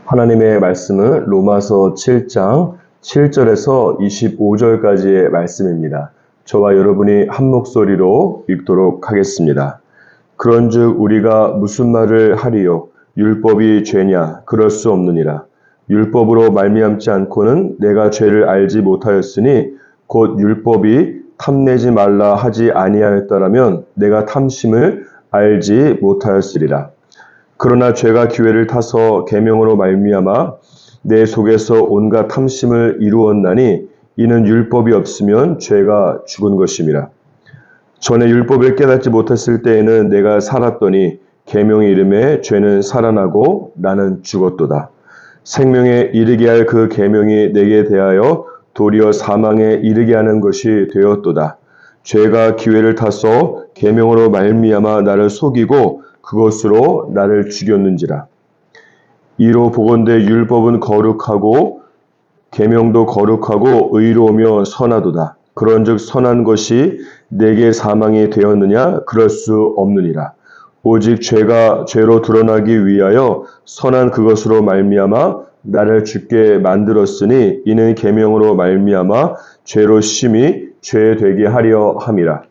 하나님의 말씀은 로마서 7장 7절에서 25절까지의 말씀입니다. 저와 여러분이 한 목소리로 읽도록 하겠습니다. 그런즉 우리가 무슨 말을 하리요? 율법이 죄냐? 그럴 수 없느니라. 율법으로 말미암지 않고는 내가 죄를 알지 못하였으니 곧 율법이 탐내지 말라 하지 아니하였더라면 내가 탐심을 알지 못하였으리라. 그러나 죄가 기회를 타서 계명으로 말미암아 내 속에서 온갖 탐심을 이루었나니 이는 율법이 없으면 죄가 죽은 것임이라. 전에 율법을 깨닫지 못했을 때에는 내가 살았더니 계명의 이름에 죄는 살아나고 나는 죽었도다. 생명에 이르게 할 그 계명이 내게 대하여 도리어 사망에 이르게 하는 것이 되었도다. 죄가 기회를 타서 계명으로 말미암아 나를 속이고 그것으로 나를 죽였는지라. 이로 보건대 율법은 거룩하고 계명도 거룩하고 의로우며 선하도다. 그런즉 선한 것이 내게 사망이 되었느냐? 그럴 수 없느니라. 오직 죄가 죄로 드러나기 위하여 선한 그것으로 말미암아 나를 죽게 만들었으니 이는 계명으로 말미암아 죄로 심히 죄되게 하려 함이라.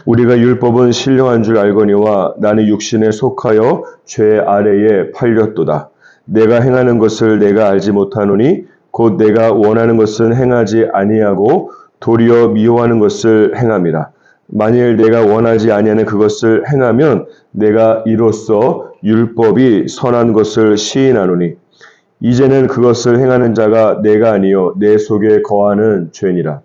우리가 율법은 신령한 줄 알거니와 나는 육신에 속하여 죄 아래에 팔렸도다. 내가 행하는 것을 내가 알지 못하노니 곧 내가 원하는 것은 행하지 아니하고 도리어 미워하는 것을 행함이라. 만일 내가 원하지 아니하는 그것을 행하면 내가 이로써 율법이 선한 것을 시인하노니 이제는 그것을 행하는 자가 내가 아니요 내 속에 거하는 죄니라.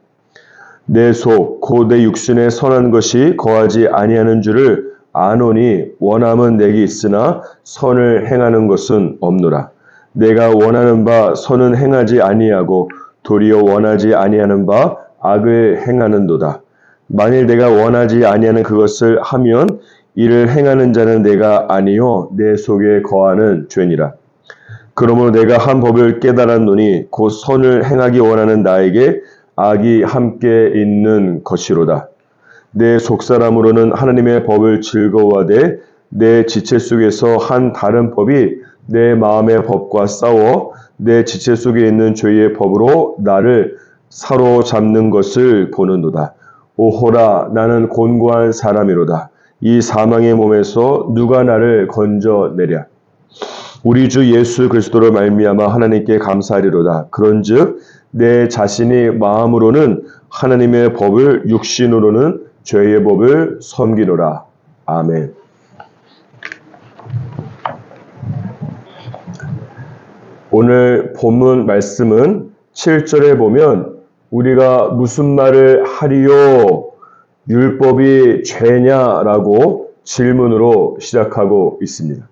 내 속, 곧 내 육신에 선한 것이 거하지 아니하는 줄을 아노니 원함은 내게 있으나 선을 행하는 것은 없노라. 내가 원하는 바 선은 행하지 아니하고 도리어 원하지 아니하는 바 악을 행하는도다. 만일 내가 원하지 아니하는 그것을 하면 이를 행하는 자는 내가 아니요 내 속에 거하는 죄니라. 그러므로 내가 한 법을 깨달았노니 곧 선을 행하기 원하는 나에게 악이 함께 있는 것이로다. 내 속사람으로는 하나님의 법을 즐거워하되 내 지체 속에서 한 다른 법이 내 마음의 법과 싸워 내 지체 속에 있는 죄의 법으로 나를 사로잡는 것을 보는도다. 오호라 나는 곤고한 사람이로다. 이 사망의 몸에서 누가 나를 건져내랴. 우리 주 예수 그리스도로 말미암아 하나님께 감사하리로다. 그런즉 내 자신이 마음으로는 하나님의 법을 육신으로는 죄의 법을 섬기노라. 아멘. 오늘 본문 말씀은 7절에 보면 우리가 무슨 말을 하리요? 율법이 죄냐라고 질문으로 시작하고 있습니다.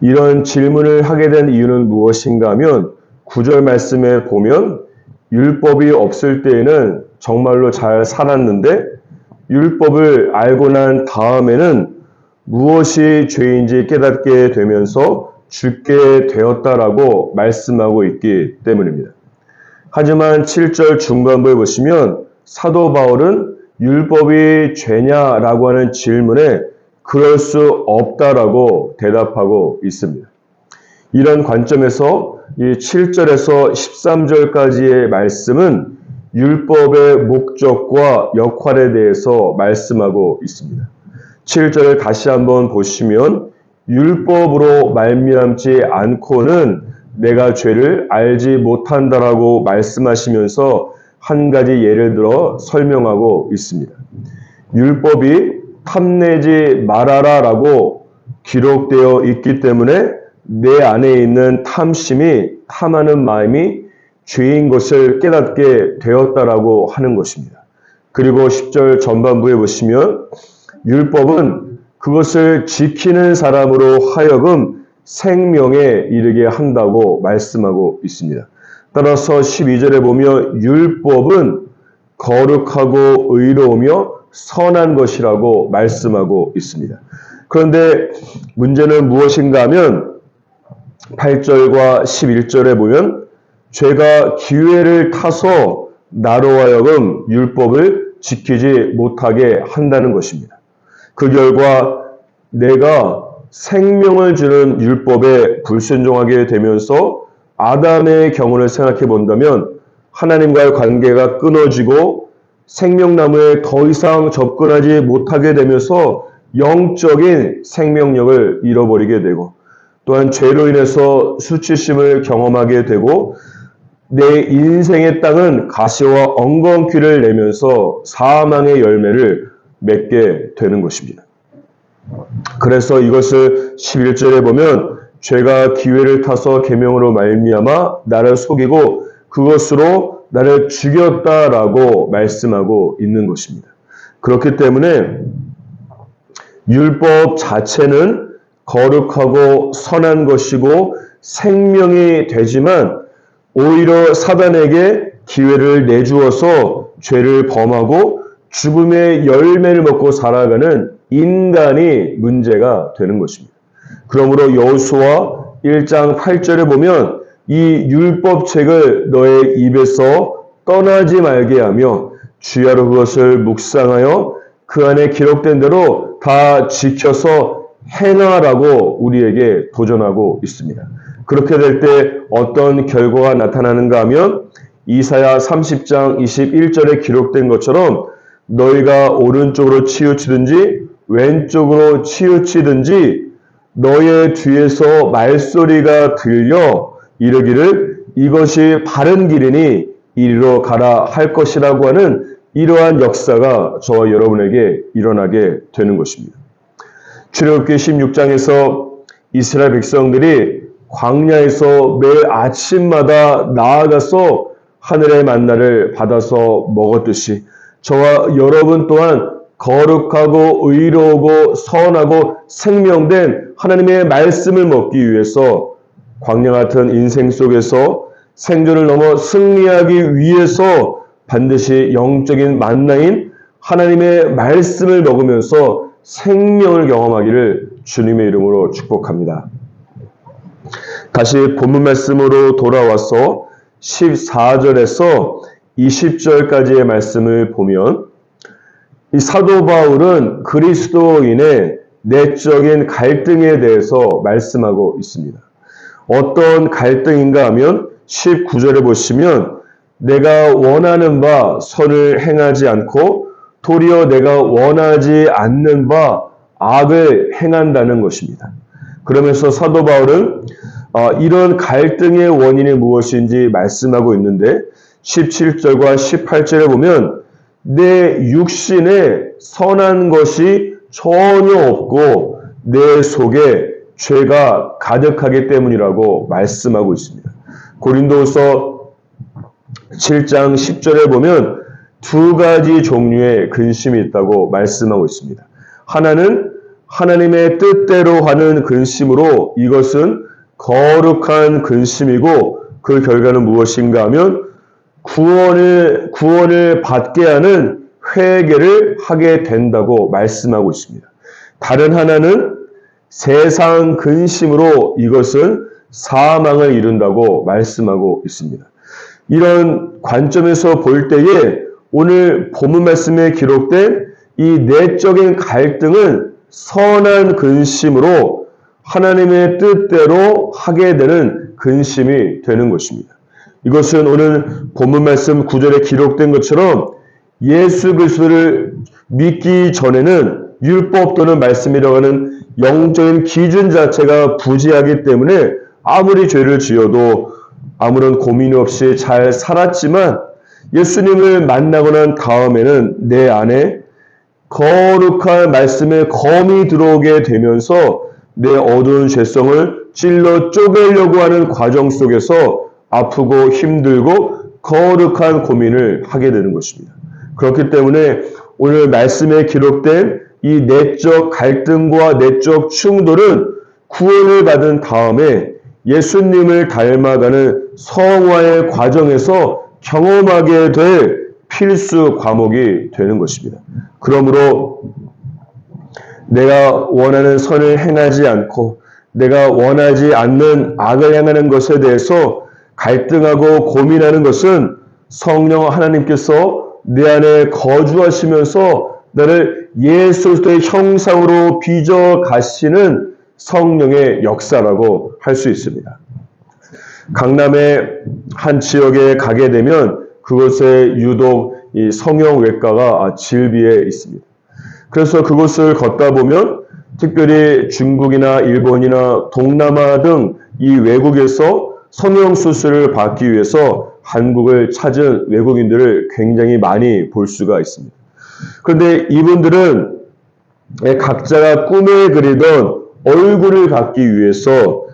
이런 질문을 하게 된 이유는 무엇인가 하면 9절 말씀에 보면 율법이 없을 때에는 정말로 잘 살았는데 율법을 알고 난 다음에는 무엇이 죄인지 깨닫게 되면서 죽게 되었다라고 말씀하고 있기 때문입니다. 하지만 7절 중반부에 보시면 사도 바울은 율법이 죄냐라고 하는 질문에 그럴 수 없다라고 대답하고 있습니다. 이런 관점에서 이 7절에서 13절까지의 말씀은 율법의 목적과 역할에 대해서 말씀하고 있습니다. 7절을 다시 한번 보시면 율법으로 말미암지 않고는 내가 죄를 알지 못한다라고 말씀하시면서 한 가지 예를 들어 설명하고 있습니다. 율법이 탐내지 말아라라고 기록되어 있기 때문에 내 안에 있는 탐심이 탐하는 마음이 죄인 것을 깨닫게 되었다라고 하는 것입니다. 그리고 10절 전반부에 보시면 율법은 그것을 지키는 사람으로 하여금 생명에 이르게 한다고 말씀하고 있습니다. 따라서 12절에 보면 율법은 거룩하고 의로우며 선한 것이라고 말씀하고 있습니다. 그런데 문제는 무엇인가 하면 8절과 11절에 보면 죄가 기회를 타서 나로 하여금 율법을 지키지 못하게 한다는 것입니다. 그 결과 내가 생명을 주는 율법에 불순종하게 되면서 아담의 경우를 생각해 본다면 하나님과의 관계가 끊어지고 생명나무에 더 이상 접근하지 못하게 되면서 영적인 생명력을 잃어버리게 되고 또한 죄로 인해서 수치심을 경험하게 되고 내 인생의 땅은 가시와 엉겅퀴를 내면서 사망의 열매를 맺게 되는 것입니다. 그래서 이것을 11절에 보면 죄가 기회를 타서 계명으로 말미암아 나를 속이고 그것으로 나를 죽였다라고 말씀하고 있는 것입니다. 그렇기 때문에 율법 자체는 거룩하고 선한 것이고 생명이 되지만 오히려 사단에게 기회를 내주어서 죄를 범하고 죽음의 열매를 먹고 살아가는 인간이 문제가 되는 것입니다. 그러므로 여호수아 1장 8절에 보면 이 율법책을 너의 입에서 떠나지 말게 하며 주야로 그것을 묵상하여 그 안에 기록된 대로 다 지켜서 행하라고 우리에게 도전하고 있습니다. 그렇게 될 때 어떤 결과가 나타나는가 하면 이사야 30장 21절에 기록된 것처럼 너희가 오른쪽으로 치우치든지 왼쪽으로 치우치든지 너의 뒤에서 말소리가 들려 이르기를 이것이 바른 길이니 이리로 가라 할 것이라고 하는 이러한 역사가 저와 여러분에게 일어나게 되는 것입니다. 출애굽기 16장에서 이스라엘 백성들이 광야에서 매일 아침마다 나아가서 하늘의 만나를 받아서 먹었듯이 저와 여러분 또한 거룩하고 의로우고 선하고 생명된 하나님의 말씀을 먹기 위해서 광야 같은 인생 속에서 생존을 넘어 승리하기 위해서 반드시 영적인 만나인 하나님의 말씀을 먹으면서 생명을 경험하기를 주님의 이름으로 축복합니다. 다시 본문 말씀으로 돌아와서 14절에서 20절까지의 말씀을 보면 이 사도 바울은 그리스도인의 내적인 갈등에 대해서 말씀하고 있습니다. 어떤 갈등인가 하면 19절에 보시면 내가 원하는 바 선을 행하지 않고 도리어 내가 원하지 않는 바 악을 행한다는 것입니다. 그러면서 사도 바울은 이런 갈등의 원인이 무엇인지 말씀하고 있는데 17절과 18절에 보면 내 육신에 선한 것이 전혀 없고 내 속에 죄가 가득하기 때문이라고 말씀하고 있습니다. 고린도후서 7장 10절에 보면 두 가지 종류의 근심이 있다고 말씀하고 있습니다. 하나는 하나님의 뜻대로 하는 근심으로 이것은 거룩한 근심이고 그 결과는 무엇인가 하면 구원을 받게 하는 회개를 하게 된다고 말씀하고 있습니다. 다른 하나는 세상 근심으로 이것은 사망을 이룬다고 말씀하고 있습니다. 이런 관점에서 볼 때에 오늘 본문 말씀에 기록된 이 내적인 갈등은 선한 근심으로 하나님의 뜻대로 하게 되는 근심이 되는 것입니다. 이것은 오늘 본문 말씀 9절에 기록된 것처럼 예수 그리스도를 믿기 전에는 율법 또는 말씀이라고 하는 영적인 기준 자체가 부재하기 때문에 아무리 죄를 지어도 아무런 고민 없이 잘 살았지만 예수님을 만나고 난 다음에는 내 안에 거룩한 말씀의 검이 들어오게 되면서 내 어두운 죄성을 찔러 쪼개려고 하는 과정 속에서 아프고 힘들고 거룩한 고민을 하게 되는 것입니다. 그렇기 때문에 오늘 말씀에 기록된 이 내적 갈등과 내적 충돌은 구원을 받은 다음에 예수님을 닮아가는 성화의 과정에서 경험하게 될 필수 과목이 되는 것입니다. 그러므로 내가 원하는 선을 행하지 않고 내가 원하지 않는 악을 행하는 것에 대해서 갈등하고 고민하는 것은 성령 하나님께서 내 안에 거주하시면서 나를 예수 그리스도의 형상으로 빚어 가시는 성령의 역사라고 할 수 있습니다. 강남의 한 지역에 가게 되면 그곳에 유독 이 성형외과가 질비해 있습니다. 그래서 그곳을 걷다 보면 특별히 중국이나 일본이나 동남아 등 이 외국에서 성형수술을 받기 위해서 한국을 찾은 외국인들을 굉장히 많이 볼 수가 있습니다. 그런데 이분들은 각자가 꿈에 그리던 얼굴을 갖기 위해서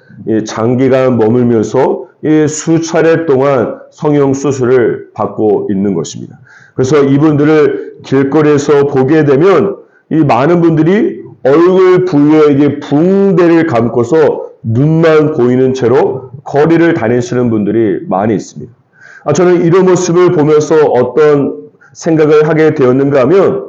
장기간 머물면서 수차례 동안 성형수술을 받고 있는 것입니다. 그래서 이분들을 길거리에서 보게 되면 이 많은 분들이 얼굴 부위에 붕대를 감고서 눈만 보이는 채로 거리를 다니시는 분들이 많이 있습니다. 저는 이런 모습을 보면서 어떤 생각을 하게 되었는가 하면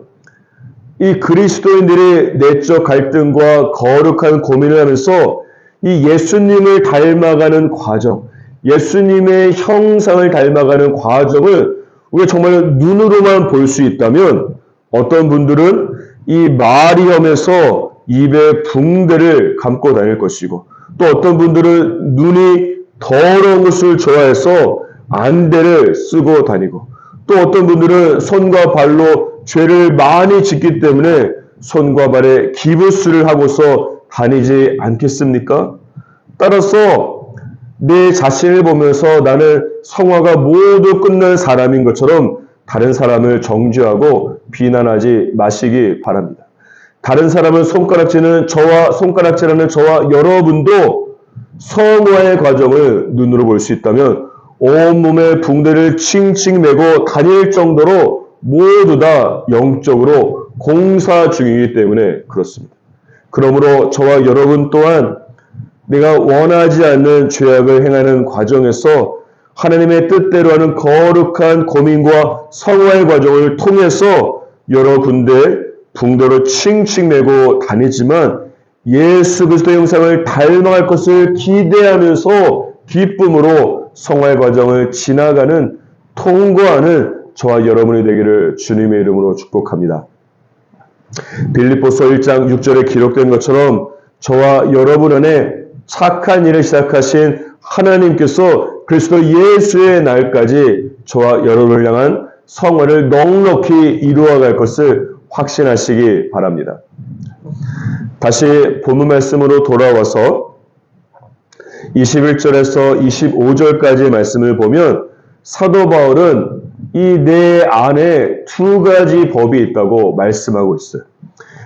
이 그리스도인들의 내적 갈등과 거룩한 고민을 하면서 이 예수님을 닮아가는 과정, 예수님의 형상을 닮아가는 과정을 우리가 정말 눈으로만 볼 수 있다면 어떤 분들은 이 마리엄에서 입에 붕대를 감고 다닐 것이고 또 어떤 분들은 눈이 더러운 것을 좋아해서 안대를 쓰고 다니고 또 어떤 분들은 손과 발로 죄를 많이 짓기 때문에 손과 발에 기부스를 하고서 다니지 않겠습니까? 따라서 내 자신을 보면서 나는 성화가 모두 끝난 사람인 것처럼 다른 사람을 정죄하고 비난하지 마시기 바랍니다. 다른 사람을 손가락질하는 저와 여러분도 성화의 과정을 눈으로 볼 수 있다면 온몸에 붕대를 칭칭 메고 다닐 정도로 모두 다 영적으로 공사 중이기 때문에 그렇습니다. 그러므로 저와 여러분 또한 내가 원하지 않는 죄악을 행하는 과정에서 하나님의 뜻대로 하는 거룩한 고민과 성화의 과정을 통해서 여러 군데 붕대로 칭칭 메고 다니지만 예수 그리스도의 형상을 닮아갈 것을 기대하면서 기쁨으로 성화의 과정을 지나가는 통과하는 저와 여러분이 되기를 주님의 이름으로 축복합니다. 빌립보서 1장 6절에 기록된 것처럼 저와 여러분 안에 착한 일을 시작하신 하나님께서 그리스도 예수의 날까지 저와 여러분을 향한 성화를 넉넉히 이루어갈 것을 확신하시기 바랍니다. 다시 본문 말씀으로 돌아와서 21절에서 25절까지의 말씀을 보면 사도 바울은 이 내 안에 두 가지 법이 있다고 말씀하고 있어요.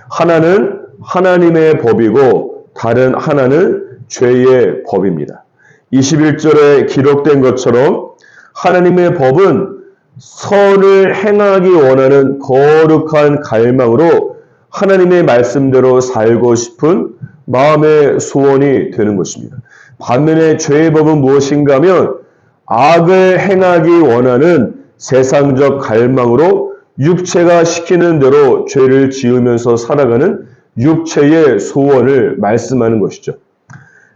하나는 하나님의 법이고 다른 하나는 죄의 법입니다. 21절에 기록된 것처럼 하나님의 법은 선을 행하기 원하는 거룩한 갈망으로 하나님의 말씀대로 살고 싶은 마음의 소원이 되는 것입니다. 반면에 죄의 법은 무엇인가 하면 악을 행하기 원하는 세상적 갈망으로 육체가 시키는 대로 죄를 지으면서 살아가는 육체의 소원을 말씀하는 것이죠.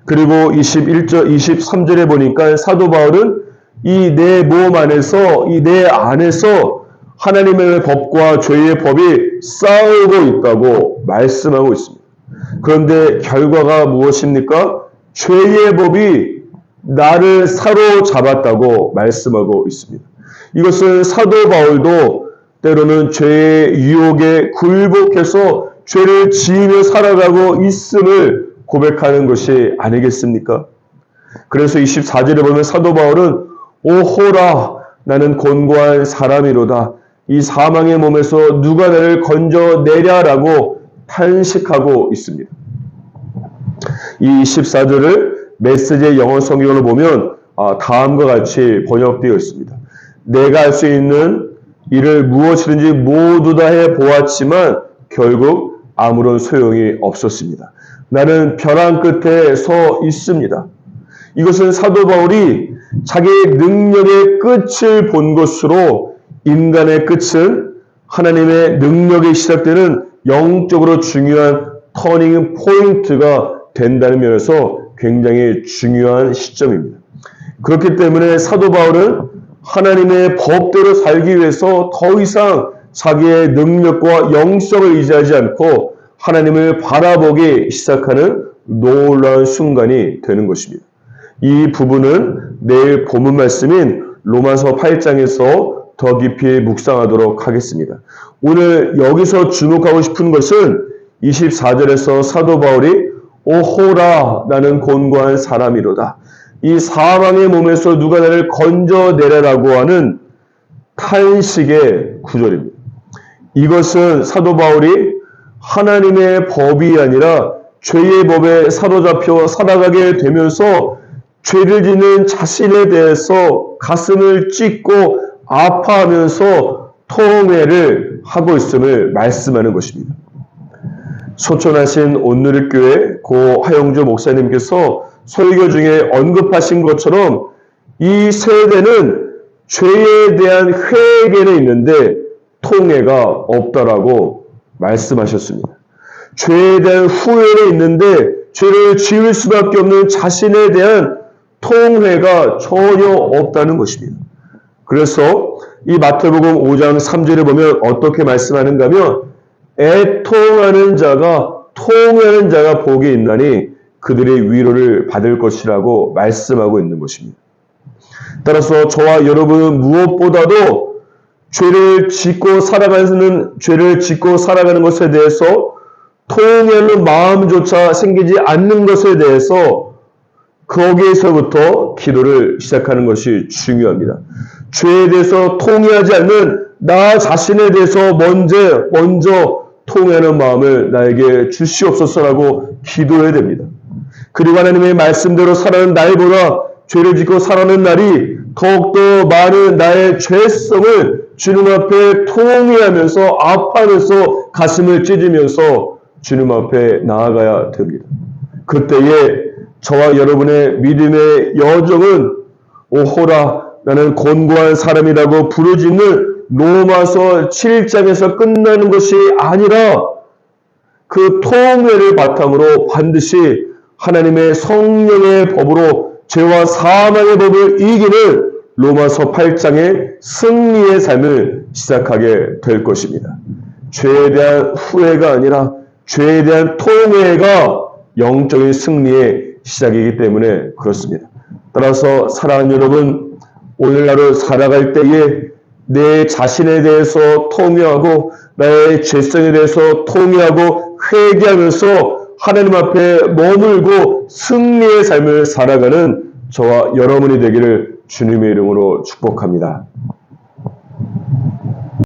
그리고 23절에 보니까 사도 바울은 이 내 몸 안에서, 이 내 안에서 하나님의 법과 죄의 법이 싸우고 있다고 말씀하고 있습니다. 그런데 결과가 무엇입니까? 죄의 법이 나를 사로잡았다고 말씀하고 있습니다. 이것은 사도 바울도 때로는 죄의 유혹에 굴복해서 죄를 지으며 살아가고 있음을 고백하는 것이 아니겠습니까? 그래서 24절에 보면 사도 바울은 오호라 나는 곤고한 사람이로다. 이 사망의 몸에서 누가 나를 건져내랴라고 탄식하고 있습니다. 이 24절을 메시지의 영어 성경으로 보면 다음과 같이 번역되어 있습니다. 내가 할 수 있는 일을 무엇이든지 모두 다 해보았지만 결국 아무런 소용이 없었습니다. 나는 벼랑 끝에 서 있습니다. 이것은 사도 바울이 자기의 능력의 끝을 본 것으로 인간의 끝은 하나님의 능력이 시작되는 영적으로 중요한 터닝 포인트가 된다는 면에서 굉장히 중요한 시점입니다. 그렇기 때문에 사도 바울은 하나님의 법대로 살기 위해서 더 이상 자기의 능력과 영성을 의지하지 않고 하나님을 바라보기 시작하는 놀라운 순간이 되는 것입니다. 이 부분은 내일 본문 말씀인 로마서 8장에서 더 깊이 묵상하도록 하겠습니다. 오늘 여기서 주목하고 싶은 것은 24절에서 사도 바울이 오호라 나는 곤고한 사람이로다. 이 사망의 몸에서 누가 나를 건져내라라고 하는 탄식의 구절입니다. 이것은 사도 바울이 하나님의 법이 아니라 죄의 법에 사로잡혀 살아가게 되면서 죄를 짓는 자신에 대해서 가슴을 찢고 아파하면서 통회를 하고 있음을 말씀하는 것입니다. 소천하신 온누리교회 고 하영조 목사님께서 설교 중에 언급하신 것처럼 이 세대는 죄에 대한 회개는 있는데 통회가 없다라고 말씀하셨습니다. 죄에 대한 후회는 있는데 죄를 지을 수밖에 없는 자신에 대한 통회가 전혀 없다는 것입니다. 그래서 이 마태복음 5장 3절에 보면 어떻게 말씀하는가 하면 애통하는 자가 통회하는 자가 복이 있나니 그들의 위로를 받을 것이라고 말씀하고 있는 것입니다. 따라서 저와 여러분은 무엇보다도 죄를 짓고 살아가는 것에 대해서 통회하는 마음조차 생기지 않는 것에 대해서 거기에서부터 기도를 시작하는 것이 중요합니다. 죄에 대해서 통회하지 않는 나 자신에 대해서 먼저 통회하는 마음을 나에게 주시옵소서라고 기도해야 됩니다. 그리고 하나님의 말씀대로 살아가는 날보다 죄를 짓고 살아가는 날이 더욱더 많은 나의 죄성을 주님 앞에 통회하면서 아파하면서 가슴을 찢으면서 주님 앞에 나아가야 됩니다. 그때에 저와 여러분의 믿음의 여정은 오호라 나는 곤고한 사람이라고 부르짖는 로마서 7장에서 끝나는 것이 아니라 그 통회를 바탕으로 반드시 하나님의 성령의 법으로 죄와 사망의 법을 이기는 로마서 8장의 승리의 삶을 시작하게 될 것입니다. 죄에 대한 후회가 아니라 죄에 대한 통회가 영적인 승리의 시작이기 때문에 그렇습니다. 따라서 사랑하는 여러분, 오늘날을 살아갈 때에 내 자신에 대해서 통회하고 나의 죄성에 대해서 통회하고 회개하면서 하나님 앞에 머물고 승리의 삶을 살아가는 저와 여러분이 되기를 주님의 이름으로 축복합니다.